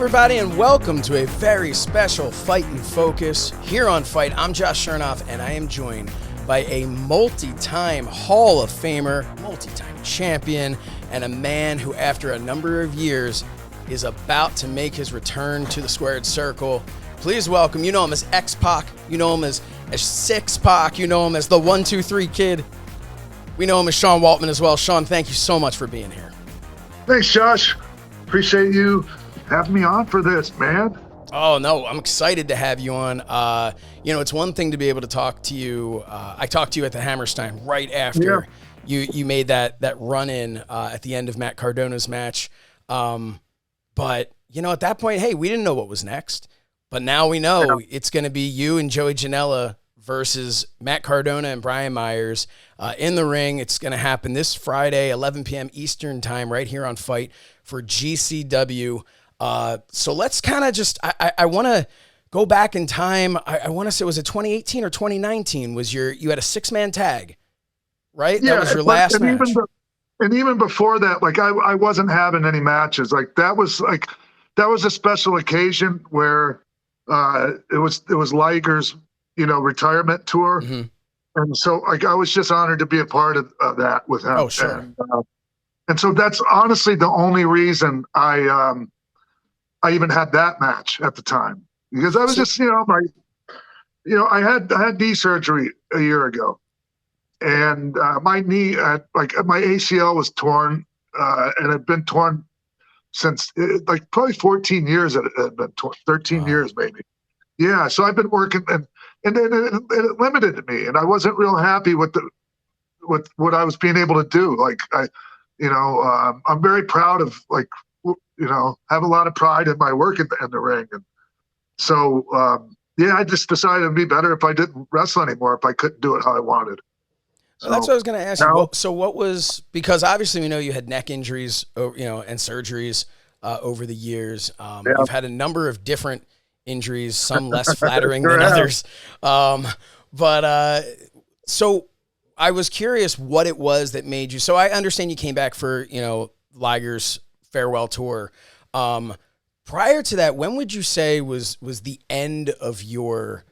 everybody, and welcome to a very special Fight and Focus here on Fight. I'm Josh Shernoff, and I am joined by a multi-time Hall of Famer, multi-time champion, and a man who, after a number of years, is about to make his return to the squared circle. Please welcome, you know him as X-Pac, you know him as Six-Pac, you know him as the 1-2-3 Kid. We know him as Sean Waltman as well. Sean, thank you so much for being here. Thanks, Josh. Appreciate you having me on for this, man. Oh, no, I'm excited to have you on. It's one thing to be able to talk to you. I talked to you at the Hammerstein right after you made that run-in at the end of Matt Cardona's match. But, at that point, hey, we didn't know what was next. But now we know it's going to be you and Joey Janela versus Matt Cardona and Brian Myers in the ring. It's going to happen this Friday, 11 p.m. Eastern time, right here on Fight for GCW. So let's kind of just, I want to go back in time. I want to say, was it 2018 or 2019? You had a 6-man tag, right? Yeah, that was your last match. Even before that, I wasn't having any matches. That was a special occasion where it was Liger's, retirement tour. Mm-hmm. And so I was just honored to be a part of that with him. Oh, sure. And so that's honestly the only reason I even had that match at the time, because I was just, I had knee surgery a year ago, and my knee, my ACL was torn, and had been torn since probably 14 years. It had been torn, 13 years maybe. Yeah, so I've been working, and it limited me, and I wasn't real happy with what I was being able to do. I'm very proud of have a lot of pride in my work in the ring. And so, I just decided it'd be better if I didn't wrestle anymore, if I couldn't do it how I wanted. So that's what I was going to ask you. So what was, because obviously we know you had neck injuries, and surgeries over the years. You've had a number of different injuries, some less flattering than others. So I was curious what it was that made you, so I understand you came back for, Liger's farewell tour. Prior to that, when would you say was the end of your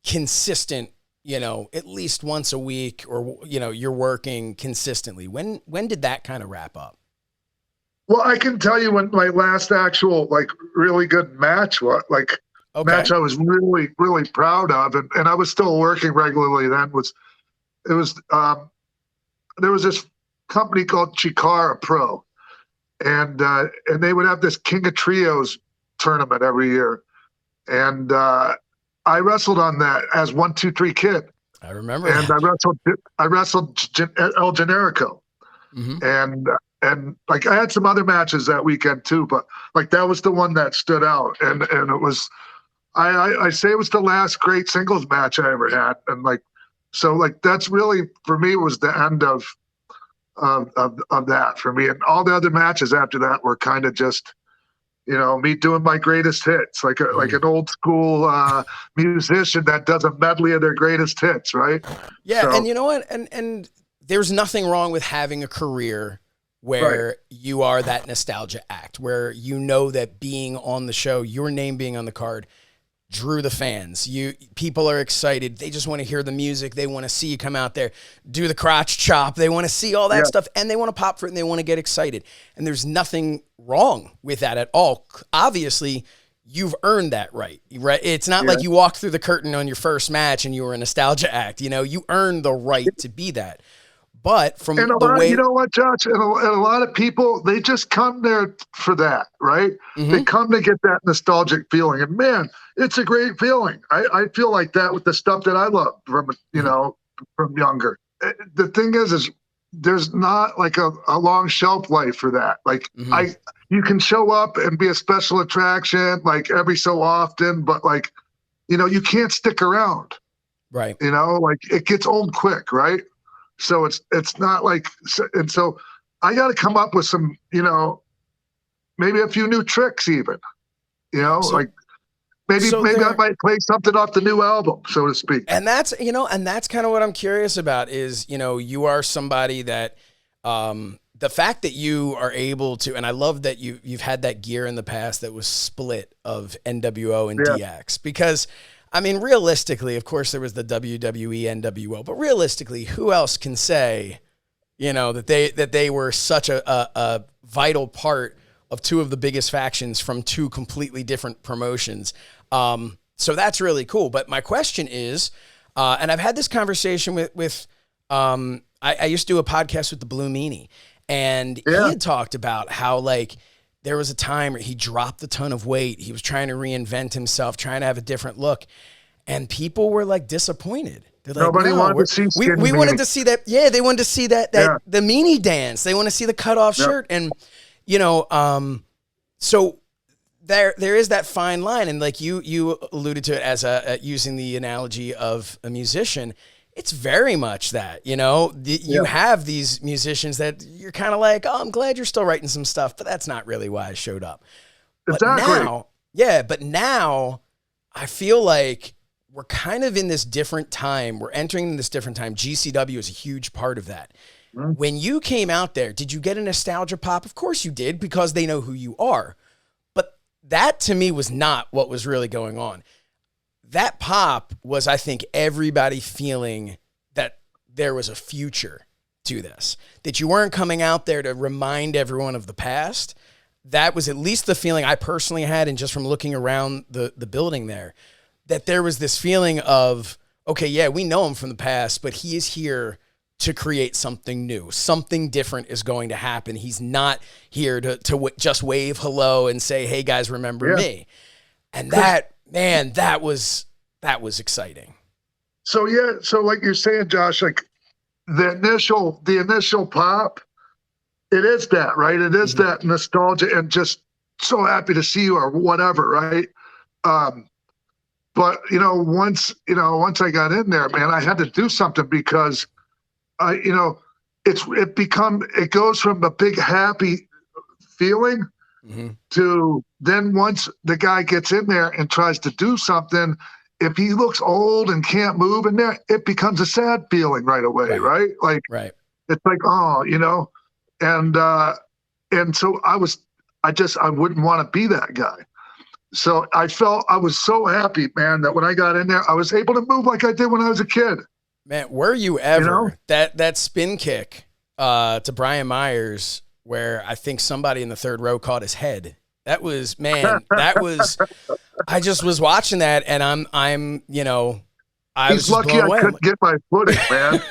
consistent, at least once a week, or you're working consistently? When did that kind of wrap up? Well, I can tell you when my last actual really good match was, match I was really, really proud of, and I was still working regularly then, there was this company called Chikara Pro. And they would have this King of Trios tournament every year. And I wrestled on that as 1-2-3 Kid. I remember. And I wrestled El Generico. Mm-hmm. And I had some other matches that weekend too, but that was the one that stood out. And it was, I say it was the last great singles match I ever had. And that's really, for me, was the end of that for me. And all the other matches after that were kind of just, me doing my greatest hits, like an old school musician that does a medley of their greatest hits, right? Yeah, so, and you know what? And there's nothing wrong with having a career where you are that nostalgia act, where that being on the show, your name being on the card, drew the fans. People are excited. They just want to hear the music. They want to see you come out there, do the crotch chop. They want to see all that stuff, and they want to pop for it, and they want to get excited. And there's nothing wrong with that at all. Obviously, you've earned that right? It's not like you walked through the curtain on your first match and you were a nostalgia act. You earned the right to be that. But from the way, you know what, Josh, and a lot of people, they just come there for that, right? Mm-hmm. They come to get that nostalgic feeling, and man, it's a great feeling. I feel like that with the stuff that I love from from younger. The thing is there's not a long shelf life for that. You can show up and be a special attraction every so often, but you can't stick around, right? It gets old quick, right? So it's not and so I got to come up with some, maybe a few new tricks even, maybe I might play something off the new album, so to speak. And that's kind of what I'm curious about is, you are somebody that the fact that you are able to, and I love that you've had that gear in the past that was split of NWO and DX, because I mean, realistically, of course there was the WWE NWO, but realistically, who else can say, you know, that they were such a vital part of two of the biggest factions from two completely different promotions. So that's really cool. But my question is, and I've had this conversation with I used to do a podcast with the Blue Meanie, and he had talked about how, like, there was a time where he dropped a ton of weight. He was trying to reinvent himself, trying to have a different look, and people were like disappointed. They're like, nobody wanted to see we wanted to see that. Yeah, they wanted to see that the Meanie dance. They want to see the cutoff shirt, and you know, so there is that fine line, and like you alluded to it as using the analogy of a musician. It's very much that, you know, you have these musicians that you're kind of like, oh, I'm glad you're still writing some stuff, but that's not really why I showed up. Exactly. But now I feel like we're kind of in this different time. We're entering this different time. GCW is a huge part of that. Mm-hmm. When you came out there, did you get a nostalgia pop? Of course you did, because they know who you are. But that to me was not what was really going on. That pop was, I think, everybody feeling that there was a future to this, that you weren't coming out there to remind everyone of the past. That was at least the feeling I personally had, and just from looking around the building there, that there was this feeling of, okay, yeah, we know him from the past, but he is here to create something new. Something different is going to happen. He's not here to just wave hello and say, hey, guys, remember me. And that was exciting. So like you're saying, Josh, like the initial pop, it is that, right? It is that nostalgia and just so happy to see you or whatever, right? But once I got in there, man, I had to do something, because it goes from a big happy feeling to then, once the guy gets in there and tries to do something, if he looks old and can't move in there, it becomes a sad feeling right away, right? Like, it's like, oh, and so I wouldn't want to be that guy. So I was so happy, man, that when I got in there, I was able to move like I did when I was a kid. Man, were you ever that spin kick to Brian Myers, where I think somebody in the third row caught his head? That was I just was watching that, and I was lucky I couldn't get my footing, man.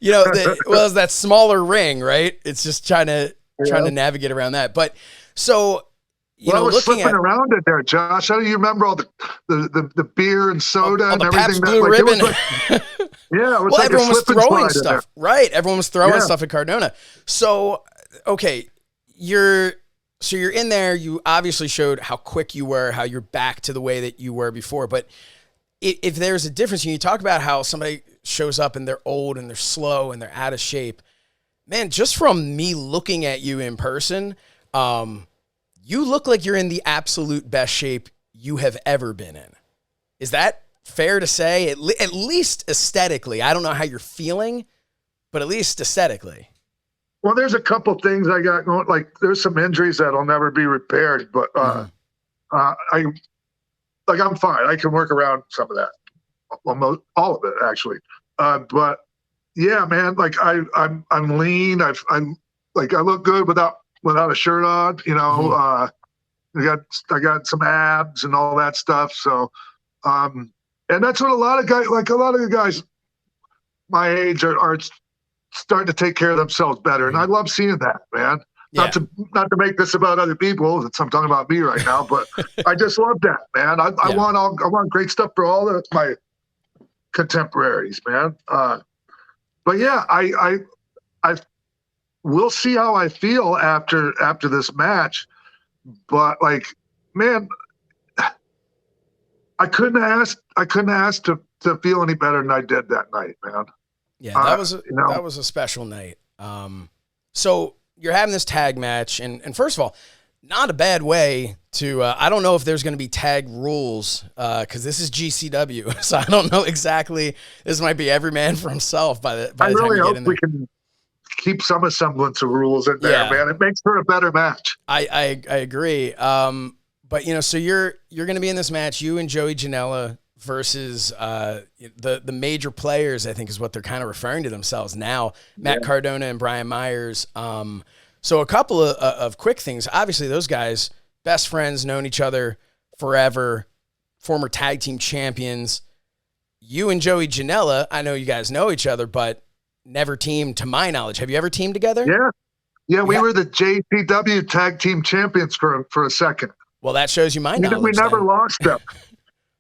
It's that smaller ring, right? It's just trying to navigate around that. But so, I was flipping around in there, Josh. How do you remember all the beer and soda and everything? Blue ribbon. It was everyone was throwing stuff, right? Everyone was throwing stuff at Cardona. So, okay, you're in there. You obviously showed how quick you were, how you're back to the way that you were before. But if there's a difference, you talk about how somebody shows up and they're old and they're slow and they're out of shape. Man, just from me looking at you in person, you look like you're in the absolute best shape you have ever been in. Is that fair to say? At least aesthetically. I don't know how you're feeling, but at least aesthetically. Well, there's a couple things I got going. Like, there's some injuries that'll never be repaired, but I'm fine. I can work around some of that, almost all of it, actually. But yeah, man, like I'm lean. I look good without a shirt on. I got some abs and all that stuff. So, and that's what a lot of the guys my age are starting to take care of themselves better. And I love seeing that, man. Yeah. Not to make this about other people. I'm talking about me right now, but I just love that, man. I want great stuff for all of my contemporaries, man. But yeah, I we'll see how I feel after this match. But like, man, I couldn't ask to feel any better than I did that night, man. Yeah, that was a special night. So you're having this tag match, and first of all, not a bad way to. I don't know if there's going to be tag rules because this is GCW, so I don't know exactly. This might be every man for himself by the time you get in there. keep some semblance of rules in there, man. It makes for a better match. I agree. But so you're going to be in this match, you and Joey Janela versus the major players, I think is what they're kind of referring to themselves now, Matt Cardona and Brian Myers. So a couple of quick things. Obviously, those guys, best friends, known each other forever, former tag team champions. You and Joey Janela, I know you guys know each other, but never teamed to my knowledge. Have you ever teamed together? Yeah, we were the JPW tag team champions for a second. Well, that shows you my knowledge. We never lost them.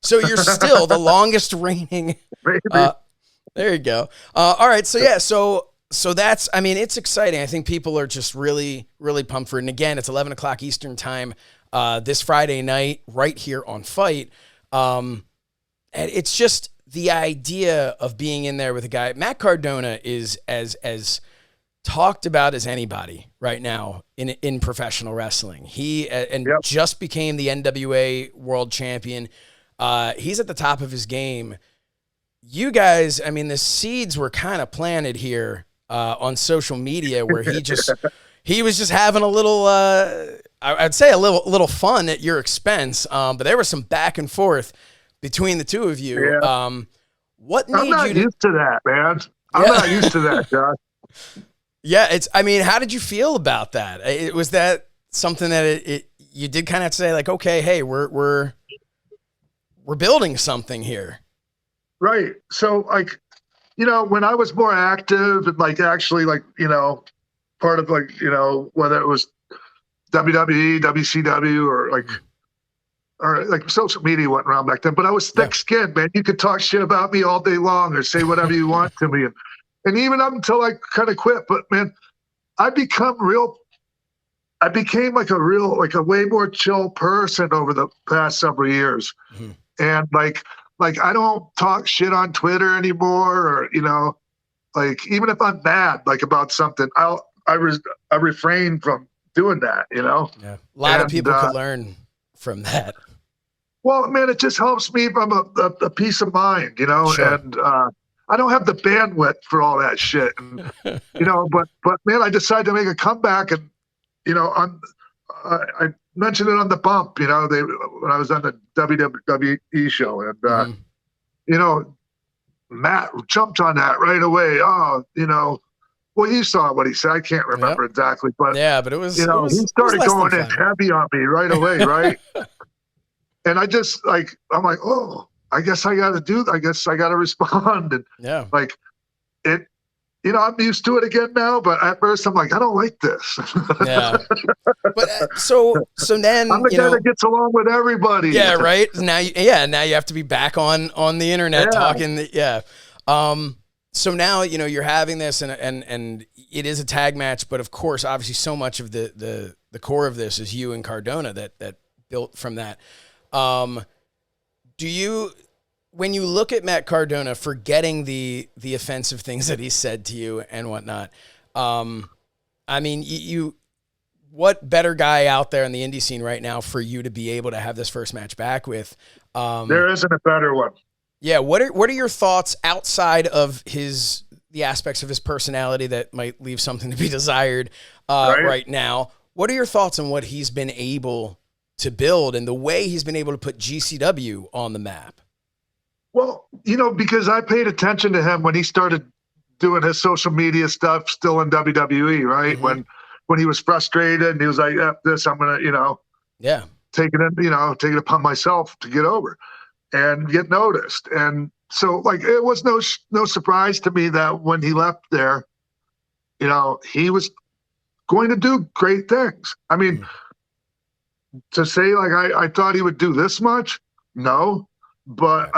So you're still the longest reigning. There you go. All right. So so that's, I mean, it's exciting. I think people are just really, really pumped for it. And again, it's 11 o'clock Eastern time this Friday night right here on FITE. And it's just the idea of being in there with a guy. Matt Cardona is as talked about as anybody right now in professional wrestling. He just became the NWA world champion. He's at the top of his game. You guys, I mean, the seeds were kind of planted here on social media where he was just having a little, I'd say a little fun at your expense. But there was some back and forth between the two of you. Yeah. What made I'm not you used to that, man. I'm not used to that, Josh. Yeah, I mean, how did you feel about that? Was that something that you did kind of have to say, like, okay, hey, we're building something here. Right. So, like, when I was more active and, like, actually, like, part of, like, whether it was WWE, WCW, or like social media went around back then, but I was thick-skinned, man. You could talk shit about me all day long or say whatever you want to me. And even up until I kind of quit, but, man, I became like a way more chill person over the past several years. Mm-hmm. And like I don't talk shit on Twitter anymore, or like even if I'm mad like about something, I refrain from doing that. Yeah, a lot of people could learn from that. Well, man, it just helps me from a peace of mind, Sure. And I don't have the bandwidth for all that shit, and, but man, I decided to make a comeback, and I mentioned it on the bump, when I was on the WWE show, and Matt jumped on that right away. Well, you saw what he said. I can't remember exactly, but but it was. He started going in heavy on me right away, right? And I just I'm like, oh, I guess I got to respond, and like it. I'm used to it again now, but at first I'm like, I don't like this. Yeah. But so then I'm the guy that gets along with everybody. Yeah, right. Now you have to be back on the internet talking. So now you're having this, and it is a tag match, but of course, obviously, so much of the core of this is you and Cardona that built from that. Do you? When you look at Matt Cardona, forgetting the offensive things that he said to you and whatnot, I mean, what better guy out there in the indie scene right now for you to be able to have this first match back with? There isn't a better one. Yeah. What are your thoughts outside of the aspects of his personality that might leave something to be desired right now? What are your thoughts on what he's been able to build and the way he's been able to put GCW on the map? Well, because I paid attention to him when he started doing his social media stuff still in WWE, right? Mm-hmm. When he was frustrated and he was like, this, I'm going to, take it upon myself to get over and get noticed. And so it was no surprise to me that when he left there, he was going to do great things. I mean, to say I thought he would do this much, no. But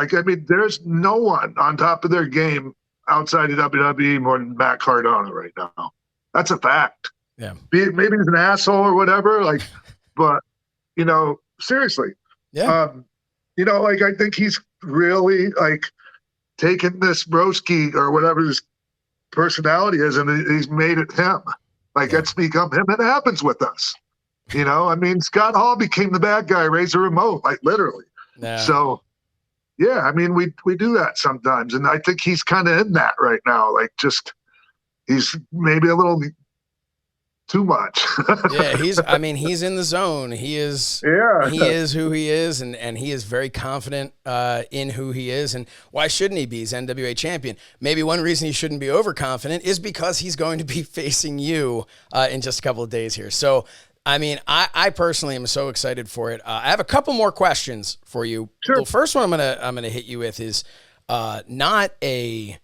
there's no one on top of their game outside of WWE more than Matt Cardona right now. That's a fact. Yeah. Maybe he's an asshole or whatever, but seriously. Yeah. I think he's really taken this broski or whatever his personality is, and he's made it him. It's become him. It happens with us. Scott Hall became the bad guy, Razor Remote, literally. Yeah. So. Yeah, we do that sometimes, and I think he's kind of in that right now. he's maybe a little too much. Yeah, he's in the zone. He is who he is, and he is very confident in who he is. And why shouldn't he be? He's NWA champion. Maybe one reason he shouldn't be overconfident is because he's going to be facing you in just a couple of days here. So, I mean, I personally am so excited for it. I have a couple more questions for you. Sure. The first one I'm gonna hit you with is not a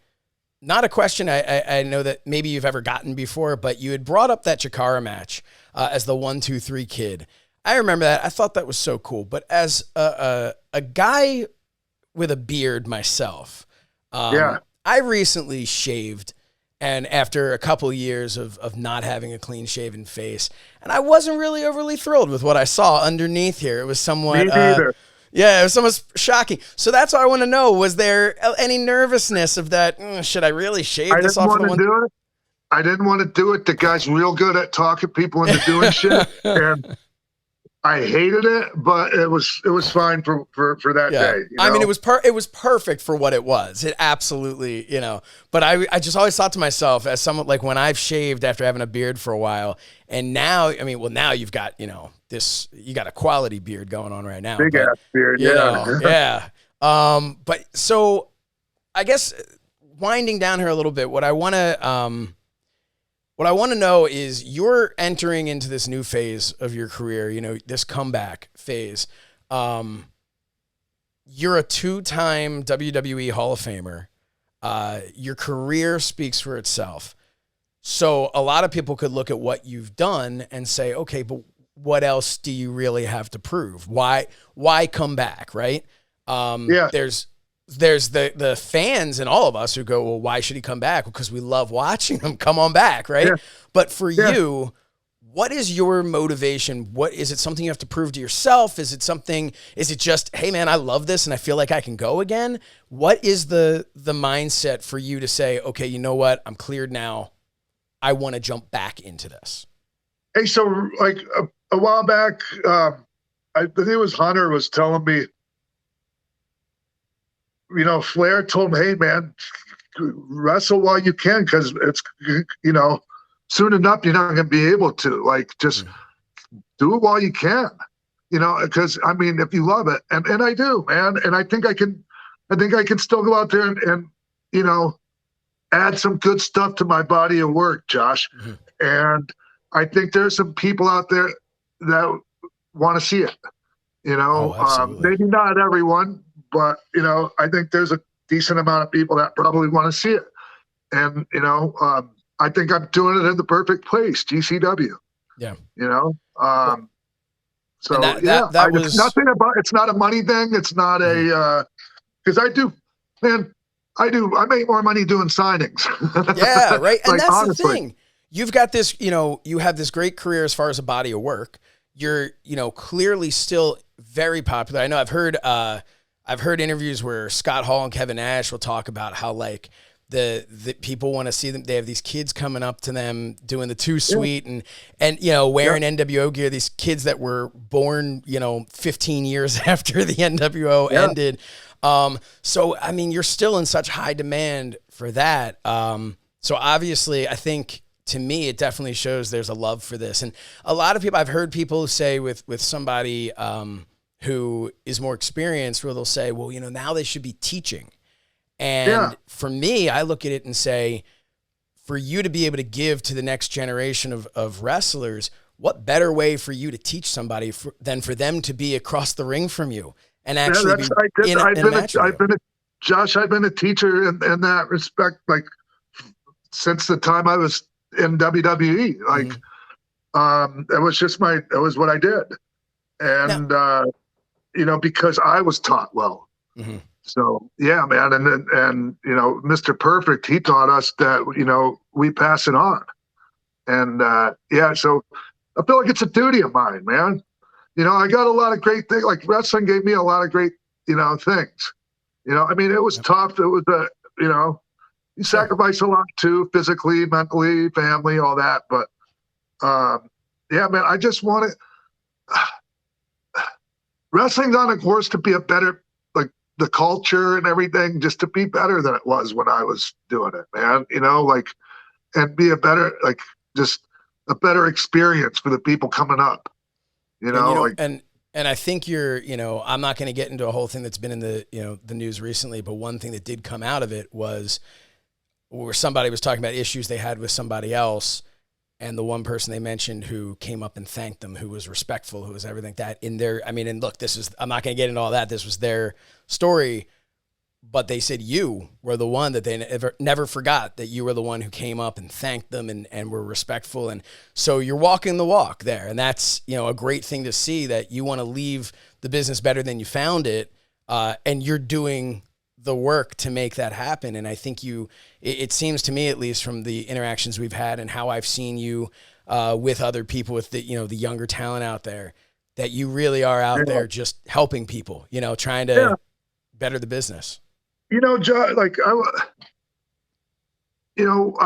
question I know that maybe you've ever gotten before, but you had brought up that Chikara match as the 1, 2, 3 kid. I remember that. I thought that was so cool. But as a guy with a beard myself, I recently shaved, and after a couple years of not having a clean shaven face, and I wasn't really overly thrilled with what I saw underneath here. It was somewhat... Me neither. Yeah, it was almost shocking. So that's what I want to know. Was there any nervousness of that? Should I really shave this off? I didn't want to do it. The guy's real good at talking people into doing shit, and I hated it. But it was fine for that day. You know? I mean, it was perfect for what it was. It absolutely, But I just always thought to myself, as someone like when I've shaved after having a beard for a while, and now, now you've got you got a quality beard going on right now. Big ass beard, yeah. But so I guess winding down here a little bit, what I want to know is you're entering into this new phase of your career, this comeback phase. You're a 2-time WWE Hall of Famer. Your career speaks for itself. So a lot of people could look at what you've done and say, okay, but what else do you really have to prove? Why come back, right? There's the fans and all of us who go, well, why should he come back? Because we love watching him. Come on back, right? Yeah. But for you, what is your motivation? What is it? Something you have to prove to yourself? Is it just, hey man, I love this and I feel like I can go again? What is the mindset for you to say, okay, you know what? I'm cleared now. I want to jump back into this. Hey, so like a while back, I think it was Hunter was telling me, Flair told him, hey man, wrestle while you can, because it's, soon enough you're not going to be able to, like, just do it while you can, because I mean, if you love it, and I do, man, and I think I can still go out there and add some good stuff to my body of work, Josh. Mm-hmm. And I think there's some people out there that want to see it, maybe not everyone, but, I think there's a decent amount of people that probably want to see it. And, I think I'm doing it in the perfect place, GCW. Yeah. So that was nothing about, it's not a money thing. It's not a, cause I make more money doing signings. Yeah. Right. And that's honestly the thing. You've got this, you have this great career as far as a body of work. You're, clearly still very popular. I know I've heard interviews where Scott Hall and Kevin Nash will talk about how like the people want to see them. They have these kids coming up to them doing the Too Sweet and wearing NWO gear. These kids that were born 15 years after the NWO ended. So I mean, you're still in such high demand for that. So obviously, I think to me, it definitely shows there's a love for this. And a lot of people, I've heard people say with somebody who is more experienced, where they'll say, well, now they should be teaching. And for me, I look at it and say, for you to be able to give to the next generation of wrestlers, what better way for you to teach somebody than for them to be across the ring from you and actually be Josh, I've been a teacher in that respect, like since the time I was in WWE. Like, it was what I did. And, because I was taught well. Mm-hmm. So yeah, man. And Mr. Perfect, he taught us that, we pass it on. And, so I feel like it's a duty of mine, man. I got a lot of great things, like wrestling gave me a lot of great, things, I mean, it was tough. It was you sacrifice a lot too, physically, mentally, family, all that. But, man, I just want wrestling's on a course to be a better, like the culture and everything, just to be better than it was when I was doing it, man. and be a better, like, just a better experience for the people coming up, and I think I'm not going to get into a whole thing that's been in the, the news recently, but one thing that did come out of it was where somebody was talking about issues they had with somebody else. And the one person they mentioned who came up and thanked them, who was respectful, who was everything that in their, and look, I'm not going to get into all that. This was their story, but they said you were the one that they never forgot, that you were the one who came up and thanked them and were respectful. And so you're walking the walk there. And that's, a great thing to see, that you want to leave the business better than you found it. And you're doing the work to make that happen. And I think it seems to me, at least from the interactions we've had and how I've seen you with other people, with the younger talent out there, that you really are out there just helping people, trying to better the business. Joe, like I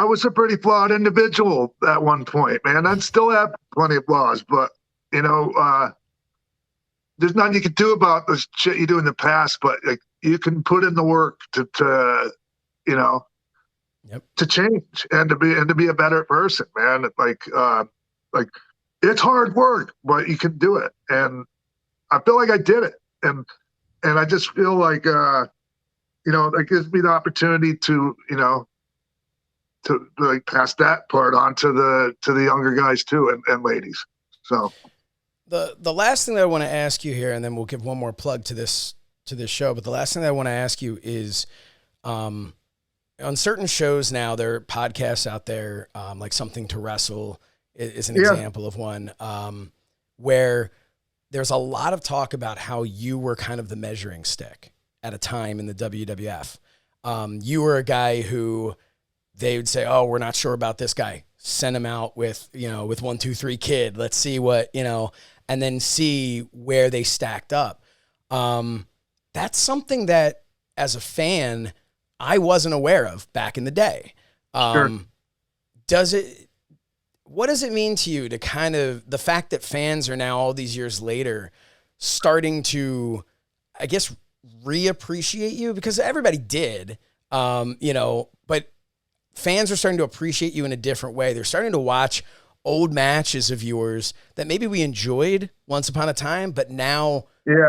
was a pretty flawed individual at one point, man. I still have plenty of flaws, but there's nothing you can do about the shit you do in the past. But like, you can put in the work to change and to be a better person, man. Like it's hard work, but you can do it. And I feel like I did it. And I just feel like, that gives me the opportunity to like pass that part on to the younger guys too, and ladies. So the last thing that I want to ask you here, and then we'll give one more plug to this show, but the last thing that I want to ask you is, on certain shows now, there are podcasts out there, like Something to Wrestle is an example of one, where there's a lot of talk about how you were kind of the measuring stick at a time in the WWF. You were a guy who they would say, oh, we're not sure about this guy. Send him out with 1, 2, 3 Kid. Let's see what, and then see where they stacked up. That's something that as a fan, I wasn't aware of back in the day. Sure. What does it mean to you to kind of, the fact that fans are now all these years later starting to, I guess, reappreciate you? Because everybody did, but fans are starting to appreciate you in a different way. They're starting to watch old matches of yours that maybe we enjoyed once upon a time, but now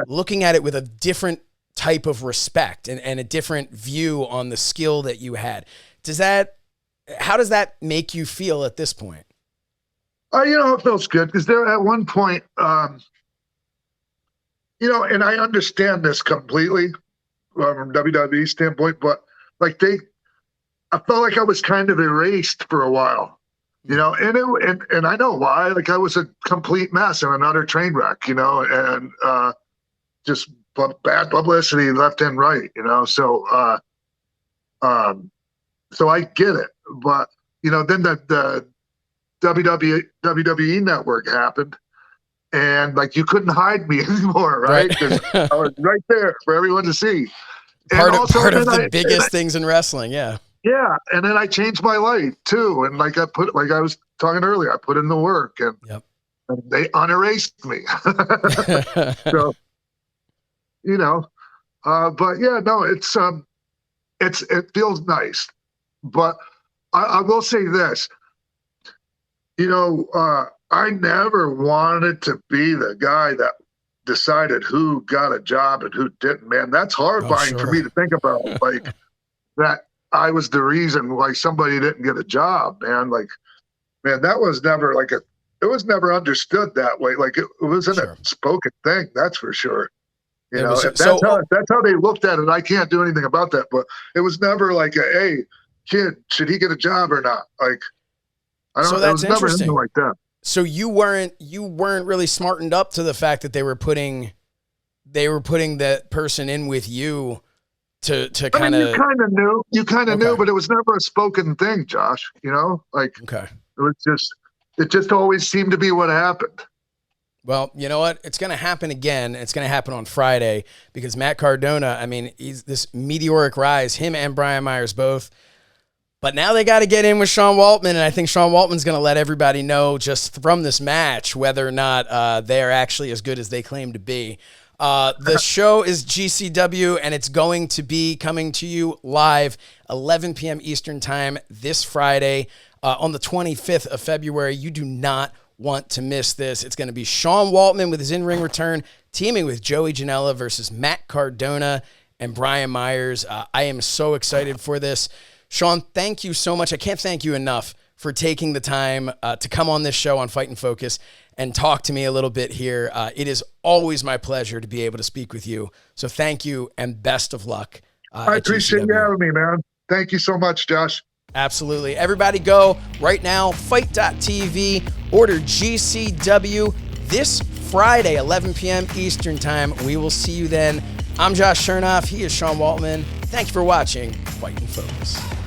looking at it with a different type of respect and a different view on the skill that you had. How does that make you feel at this point? It feels good, because there at one point, and I understand this completely from WWE standpoint, but like I felt like I was kind of erased for a while, and I know why. Like, I was a complete mess and another train wreck, and just bad publicity left and right, So, so I get it, but then the WWE network happened, and like, you couldn't hide me anymore, right? Because I was right there for everyone to see. Part of the biggest things in wrestling, yeah. Yeah, and then I changed my life too, and like I was talking earlier, I put in the work, and they unerased me. So, but yeah, no, it feels nice, but I will say this, I never wanted to be the guy that decided who got a job and who didn't, man. That's horrifying for me to think about, like, that I was the reason why somebody didn't get a job, man. Like, man, that was never it was never understood that way. Like, it wasn't a spoken thing, that's for sure. That's how they looked at it. I can't do anything about that, but it was never like, hey, kid, should he get a job or not? Like, I don't know. It was never anything like that. So you weren't really smartened up to the fact that they were putting that person in with you to kind of. You kind of knew, but it was never a spoken thing, Josh. Okay. It just always seemed to be what happened. Well, you know what? It's going to happen again. It's going to happen on Friday, because Matt Cardona, he's this meteoric rise, him and Brian Myers both. But now they got to get in with Sean Waltman, and I think Sean Waltman's going to let everybody know just from this match whether or not they're actually as good as they claim to be. The show is GCW, and it's going to be coming to you live 11 p.m. Eastern time this Friday. on the 25th of February. You do not want to miss this. It's going to be Sean Waltman with his in-ring return, teaming with Joey Janela versus Matt Cardona and Brian Myers. I am so excited for this. Sean, thank you so much. I can't thank you enough for taking the time to come on this show on Fight and Focus and talk to me a little bit here. It is always my pleasure to be able to speak with you. So thank you and best of luck. I appreciate you having me, man. Thank you so much, Josh. Absolutely. Everybody go right now, FITE.tv, order GCW this Friday, 11 p.m. Eastern Time. We will see you then. I'm Josh Shernoff. He is Sean Waltman. Thank you for watching Fight and Focus.